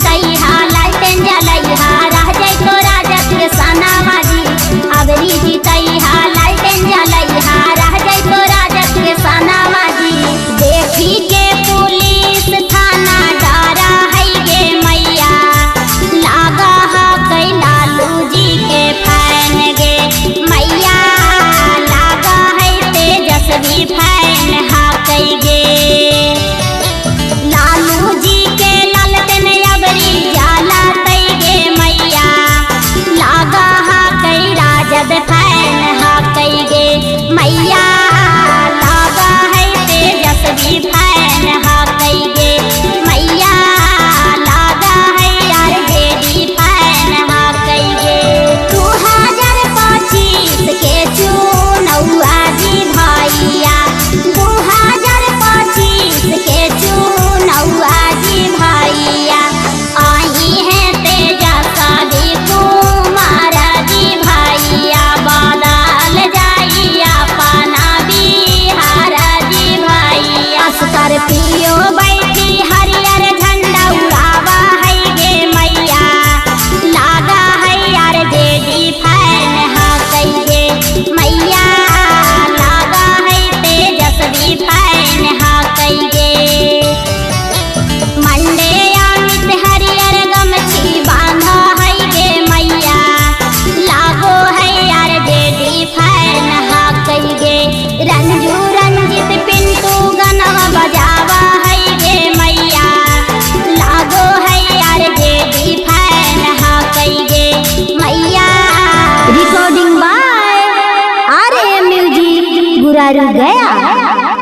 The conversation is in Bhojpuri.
जीतैहा लालटेन जलैहा रह जाई तो राजत के सनावाजी। अबरी जीतैहा लालटेन जलैहा रह जाई तो राजत के सनावाजी। देखी के पुलिस थाना डरा है गे मैया लागा हा कई लालू जी के फैन गे मैया लागा है तेजस्वी फैन हा कई गे। लालू जी के लालटेन अबरी जाला तई गे मैया लागा हा कई राजद फैन हा कई गे मैया लागा है तेजस्वी फैन हा कई गे मैया लागा है आरजेडी फैन हा कई गे। 2025 के चुनौआ जी भैया 2025 के चुनौआ जी भैया आई है तेजस्वी कुमार जी भैया बदल जाई अपना बिहार जी भैया। स्कॉर्पियो बैठी हरियर झंडा उड़ावा है गे मैया लागा है आरजेडी फैन हा कई गे मैया लागा है तेजस्वी फैन हा कई गे। मंडे अमित हरियर गमछी बांधा है गे मैया लागो है आरजेडी फैन हा कई गे। रंजू रंजित पिंटू गनवा बजावा है गे मैया लागो है आरजेडी फैन हा कई गे मैया। Recording by RM music Guraru Gaya.